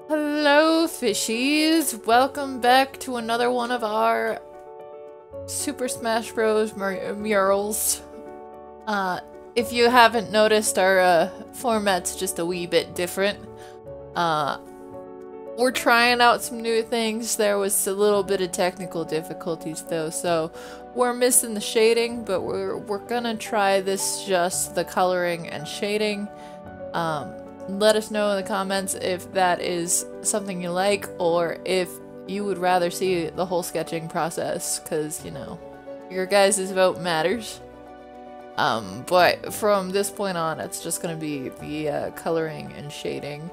Hello, fishies! Welcome back to another one of our Super Smash Bros. Murals. If you haven't noticed, our format's just a wee bit different. We're trying out some new things. There was a little bit of technical difficulties though, so we're missing the shading, but we're gonna try this just the coloring and shading. Let us know in the comments if that is something you like, or if you would rather see the whole sketching process, because, you know, your guys' vote matters. But from this point on, it's just gonna be the coloring and shading.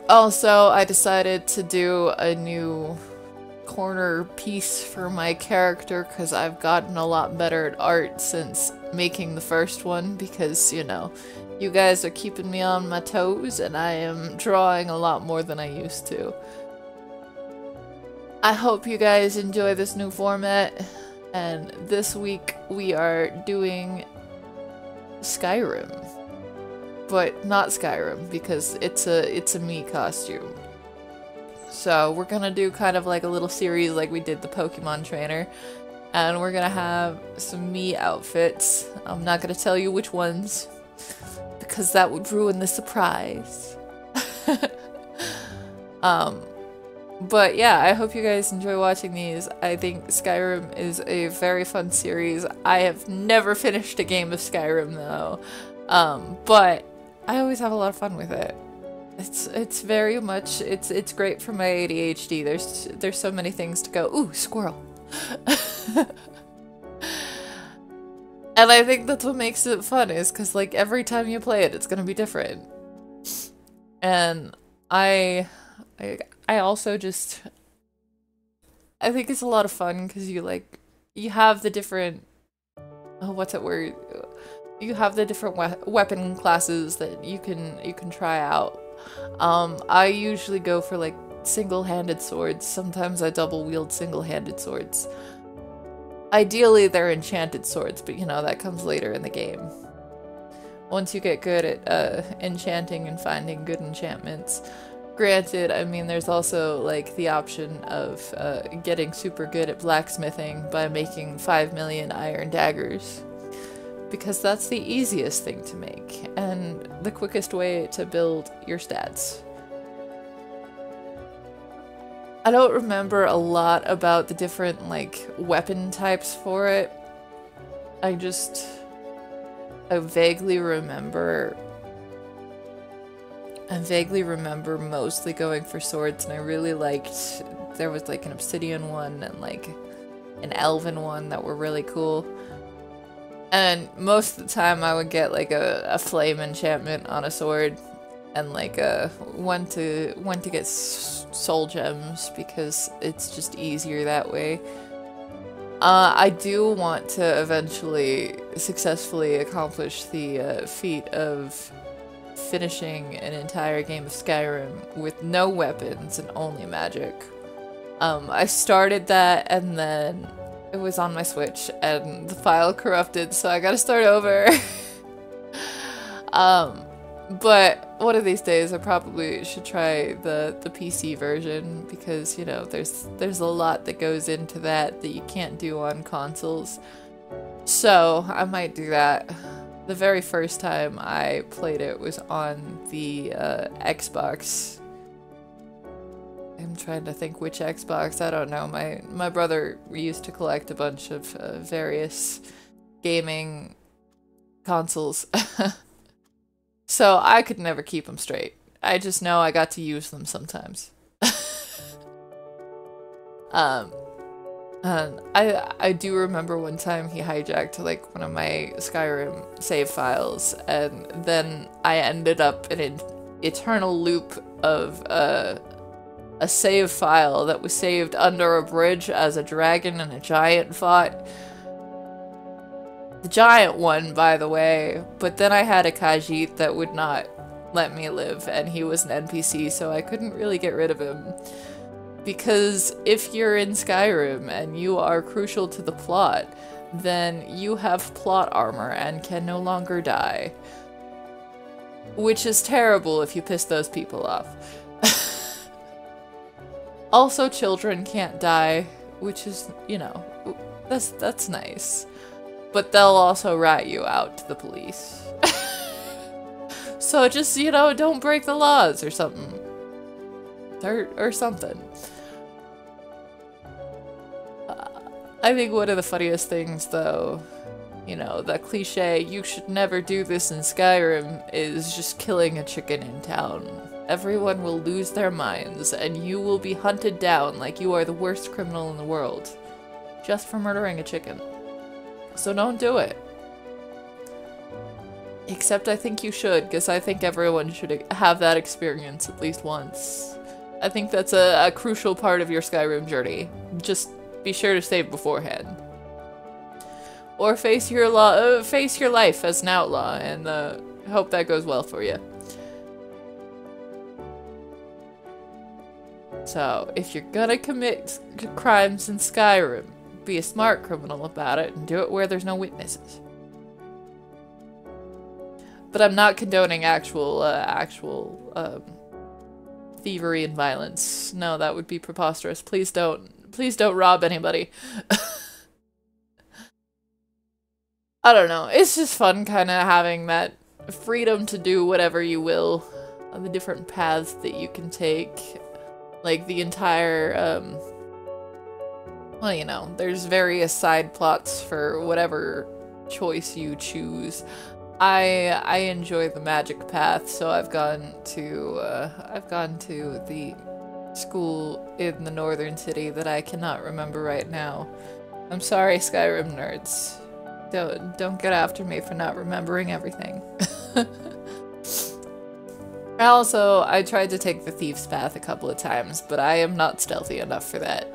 Also, I decided to do a new corner piece for my character, because I've gotten a lot better at art since making the first one, because, you know, you guys are keeping me on my toes, and I am drawing a lot more than I used to. I hope you guys enjoy this new format, and this week we are doing Skyrim. But not Skyrim, because it's a me costume. So we're gonna do kind of like a little series like we did the Pokemon trainer, and we're gonna have some me outfits. I'm not gonna tell you which ones, because that would ruin the surprise. But yeah, I hope you guys enjoy watching these. I think Skyrim is a very fun series. I have never finished a game of Skyrim though, but I always have a lot of fun with it. It's very much, it's great for my ADHD. There's so many things to go, ooh, squirrel. And I think that's what makes it fun, is because, like, every time you play it, it's gonna be different. And I also just, I think it's a lot of fun because you have the different, oh, what's that word? You have the different weapon classes that you can try out. I usually go for like single-handed swords. Sometimes I double wield single-handed swords. Ideally, they're enchanted swords, but you know, that comes later in the game. Once you get good at enchanting and finding good enchantments. Granted, I mean, there's also like the option of getting super good at blacksmithing by making 5 million iron daggers. Because that's the easiest thing to make, and the quickest way to build your stats. I don't remember a lot about the different, like, weapon types for it. I vaguely remember mostly going for swords, and I really liked, there was like an obsidian one and like an elven one that were really cool. And most of the time I would get like a flame enchantment on a sword, and like one to get soul gems, because it's just easier that way. I do want to eventually successfully accomplish the feat of finishing an entire game of Skyrim with no weapons and only magic. I started that, and then it was on my Switch and the file corrupted, so I gotta start over. But one of these days I probably should try the PC version, because, you know, there's a lot that goes into that you can't do on consoles. So I might do that. The very first time I played it was on the Xbox. I'm trying to think which Xbox, I don't know. My brother used to collect a bunch of various gaming consoles. So I could never keep them straight. I just know I got to use them sometimes. And I do remember one time he hijacked like one of my Skyrim save files, and then I ended up in an eternal loop of a save file that was saved under a bridge as a dragon and a giant fought. The giant won, by the way, but then I had a Khajiit that would not let me live, and he was an NPC, so I couldn't really get rid of him. Because if you're in Skyrim and you are crucial to the plot, then you have plot armor and can no longer die. which is terrible if you piss those people off. Also, children can't die, which is, you know, that's nice. But they'll also rat you out to the police. So just, you know, don't break the laws or something. Or something. I think one of the funniest things, though, you know, that cliche, you should never do this in Skyrim, is just killing a chicken in town. Everyone will lose their minds, and you will be hunted down like you are the worst criminal in the world. Just for murdering a chicken. So don't do it. Except I think you should, because I think everyone should have that experience at least once. I think that's a crucial part of your Skyrim journey. Just be sure to save beforehand. Or face your life as an outlaw, and hope that goes well for you. So, if you're gonna commit crimes in Skyrim, be a smart criminal about it and do it where there's no witnesses. But I'm not condoning actual thievery and violence. No, that would be preposterous. Please don't rob anybody. I don't know. It's just fun kind of having that freedom to do whatever you will on the different paths that you can take. Like the entire, well, you know, there's various side plots for whatever choice you choose. I enjoy the magic path, so I've gone to the school in the northern city that I cannot remember right now. I'm sorry, Skyrim nerds. Don't get after me for not remembering everything. I tried to take the thief's path a couple of times, but I am not stealthy enough for that.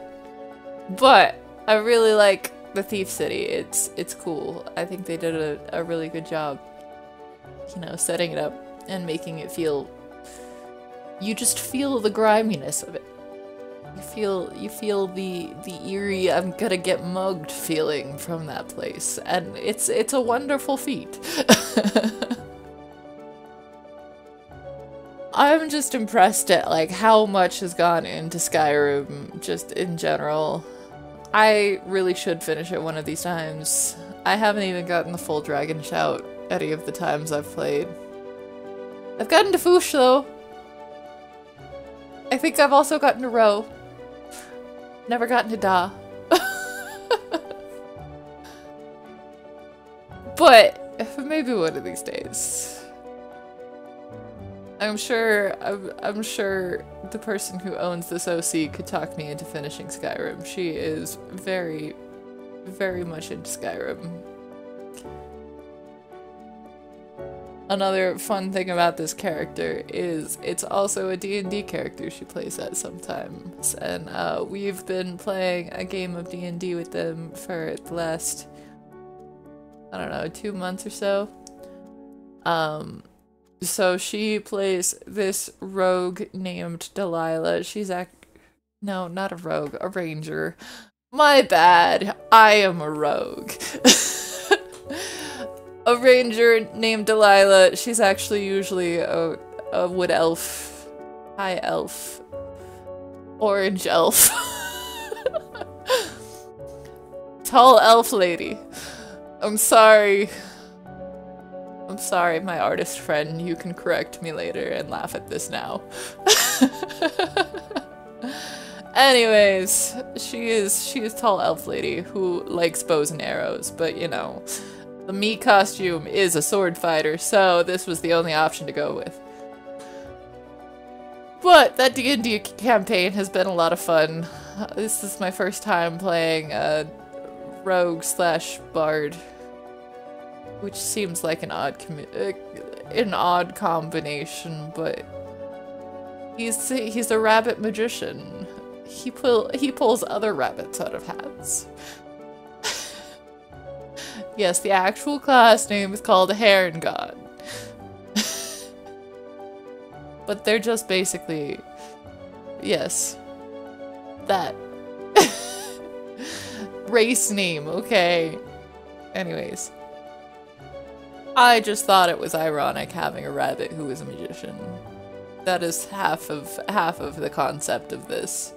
But I really like the thief city. It's cool. I think they did a really good job, you know, setting it up and making it feel. You just feel the griminess of it. You feel the eerie I'm gonna get mugged feeling from that place, and it's a wonderful feat. I'm just impressed at like how much has gone into Skyrim just in general. I really should finish it one of these times. I haven't even gotten the full dragon shout any of the times I've played. I've gotten to Foosh though. I think I've also gotten to Row. Never gotten to Da. But maybe one of these days. I'm sure the person who owns this OC could talk me into finishing Skyrim. She is very, very much into Skyrim. Another fun thing about this character is it's also a D&D character she plays at sometimes, and we've been playing a game of D&D with them for the last, I don't know, 2 months or so. So she plays this rogue named Delilah. She's no, not a rogue, a ranger. My bad, I am a rogue. A ranger named Delilah. She's actually usually a wood elf, high elf, orange elf, tall elf lady. I'm sorry, my artist friend. You can correct me later and laugh at this now. Anyways, she is tall elf lady who likes bows and arrows, but you know, the me costume is a sword fighter, so this was the only option to go with. But that D&D campaign has been a lot of fun. This is my first time playing a rogue / bard, which seems like an odd combination, but he's a rabbit magician. He pulls other rabbits out of hats. Yes, the actual class name is called a Heron God. But they're just basically, yes, that. Race name, okay. Anyways. I just thought it was ironic having a rabbit who is a magician. That is half of the concept of this.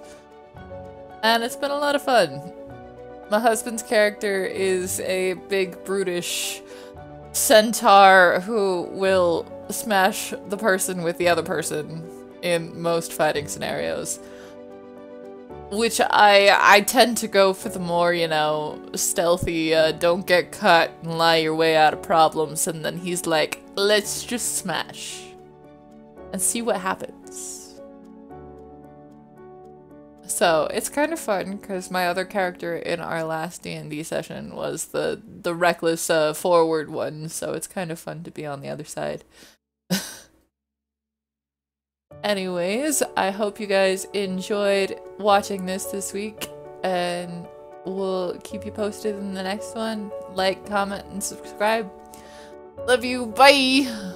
And it's been a lot of fun. My husband's character is a big brutish centaur who will smash the person with the other person in most fighting scenarios. Which I tend to go for the more, you know, stealthy, don't get cut and lie your way out of problems, and then he's like, let's just smash and see what happens. So it's kind of fun because my other character in our last D&D session was the reckless forward one, so it's kind of fun to be on the other side. Anyways, I hope you guys enjoyed watching this week, and we'll keep you posted in the next one. Like, comment, and subscribe. Love you, bye!